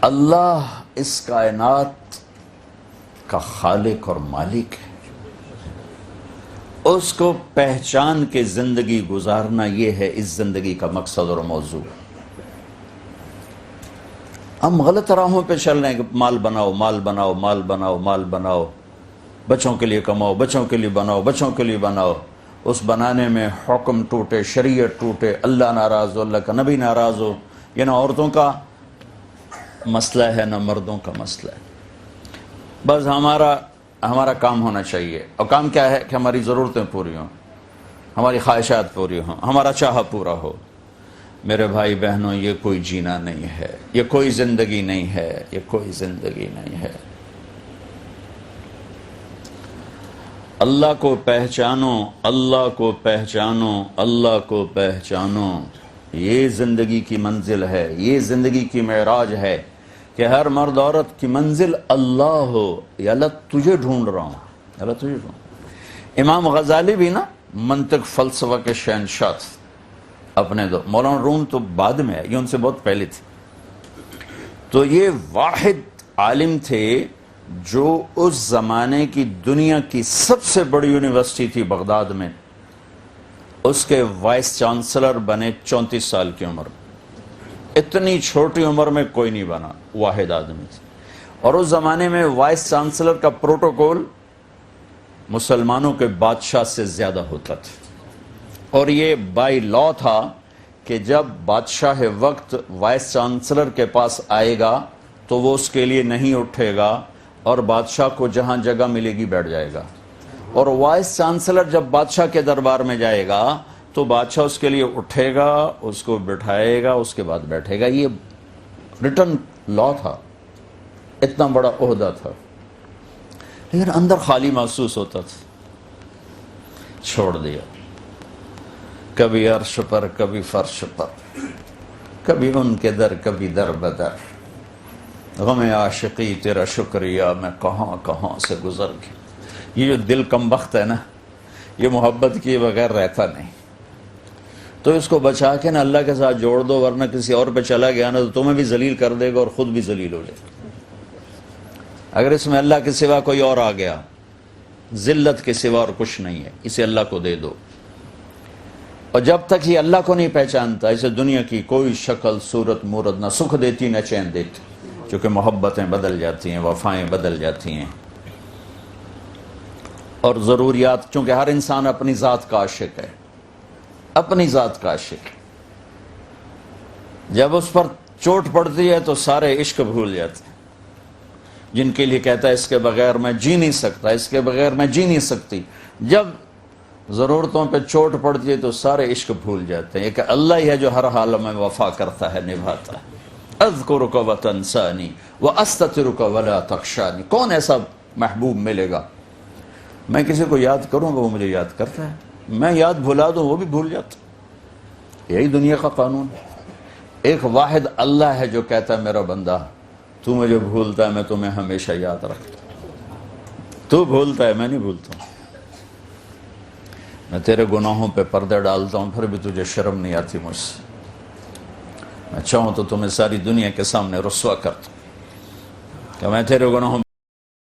اللہ اس کائنات کا خالق اور مالک ہے، اس کو پہچان کے زندگی گزارنا، یہ ہے اس زندگی کا مقصد اور موضوع۔ ہم غلط راہوں پہ چل رہے ہیں کہ مال بناؤ، مال بناؤ، مال بناؤ، مال بناؤ، بچوں کے لیے کماؤ، بچوں کے لیے بناؤ، بچوں کے لیے بناؤ۔ اس بنانے میں حکم ٹوٹے، شریعت ٹوٹے، اللہ ناراض ہو، اللہ کا نبی ناراض ہو۔ یہ نہ عورتوں کا مسئلہ ہے نہ مردوں کا مسئلہ ہے۔ بس ہمارا کام ہونا چاہیے، اور کام کیا ہے کہ ہماری ضرورتیں پوری ہوں، ہماری خواہشات پوری ہوں، ہمارا چاہا پورا ہو۔ میرے بھائی بہنوں، یہ کوئی جینا نہیں ہے، یہ کوئی زندگی نہیں ہے، یہ کوئی زندگی نہیں ہے۔ اللہ کو پہچانو، اللہ کو پہچانو، اللہ کو پہچانو۔ یہ زندگی کی منزل ہے، یہ زندگی کی معراج ہے کہ ہر مرد عورت کی منزل اللہ ہو۔ یا اللہ تجھے ڈھونڈ رہا ہوں، اللہ تجھے ڈھونڈ۔ امام غزالی بھی نا منطق فلسفہ کے شہنشاہ تھے اپنے دور۔ مولانا روم تو بعد میں ہے، یہ ان سے بہت پہلے تھے۔ تو یہ واحد عالم تھے جو اس زمانے کی دنیا کی سب سے بڑی یونیورسٹی تھی بغداد میں، اس کے وائس چانسلر بنے 34 سال کی عمر میں۔ اتنی چھوٹی عمر میں کوئی نہیں بنا، واحد آدمی تھے۔ اور اس زمانے میں وائس چانسلر کا پروٹوکول مسلمانوں کے بادشاہ سے زیادہ ہوتا تھا، اور یہ بائی لا تھا کہ جب بادشاہ وقت وائس چانسلر کے پاس آئے گا تو وہ اس کے لیے نہیں اٹھے گا، اور بادشاہ کو جہاں جگہ ملے گی بیٹھ جائے گا۔ اور وائس چانسلر جب بادشاہ کے دربار میں جائے گا تو بادشاہ اس کے لیے اٹھے گا، اس کو بٹھائے گا، اس کے بعد بیٹھے گا۔ یہ ریٹن لا تھا، اتنا بڑا عہدہ تھا، لیکن اندر خالی محسوس ہوتا تھا۔ چھوڑ دیا، کبھی عرش پر، کبھی فرش پر، کبھی ان کے در، کبھی در بدر۔ غم عاشقی تیرا شکریہ میں کہاں کہاں سے گزر گیا۔ یہ جو دل کم بخت ہے نا، یہ محبت کیے بغیر رہتا نہیں۔ تو اس کو بچا کے نا اللہ کے ساتھ جوڑ دو، ورنہ کسی اور پہ چلا گیا نا تو تمہیں بھی ذلیل کر دے گا اور خود بھی ذلیل ہو جائے گا۔ اگر اس میں اللہ کے سوا کوئی اور آ گیا، ذلت کے سوا اور کچھ نہیں ہے، اسے اللہ کو دے دو۔ اور جب تک یہ اللہ کو نہیں پہچانتا، اسے دنیا کی کوئی شکل صورت مورت نہ سکھ دیتی نہ چین دیتی، کیونکہ محبتیں بدل جاتی ہیں، وفائیں بدل جاتی ہیں، اور ضروریات، چونکہ ہر انسان اپنی ذات کا عاشق ہے، اپنی ذات کا عاشق ہے۔ جب اس پر چوٹ پڑتی ہے تو سارے عشق بھول جاتے ہیں، جن کے لیے کہتا ہے اس کے بغیر میں جی نہیں سکتا، اس کے بغیر میں جی نہیں سکتی۔ جب ضرورتوں پہ چوٹ پڑتی ہے تو سارے عشق بھول جاتے ہیں، کہ اللہ ہی ہے جو ہر حال میں وفا کرتا ہے، نبھاتا ہے۔ اذکرک وتنسانی واستترک ولا تخشانی۔ کون ایسا محبوب ملے گا؟ میں کسی کو یاد کروں گا وہ مجھے یاد کرتا ہے، میں یاد بھلا دوں وہ بھی بھول جاتا۔ یہی دنیا کا قانون ہے۔ ایک واحد اللہ ہے جو کہتا ہے میرا بندہ تو مجھے بھولتا ہے، میں تمہیں ہمیشہ یاد رکھتا ہوں۔ تو بھولتا ہے، میں نہیں بھولتا ہوں۔ میں تیرے گناہوں پہ پردے ڈالتا ہوں، پھر بھی تجھے شرم نہیں آتی مجھ سے۔ میں چاہوں تو تمہیں ساری دنیا کے سامنے رسوا کرتا ہوں کہ میں تیرے گناہوں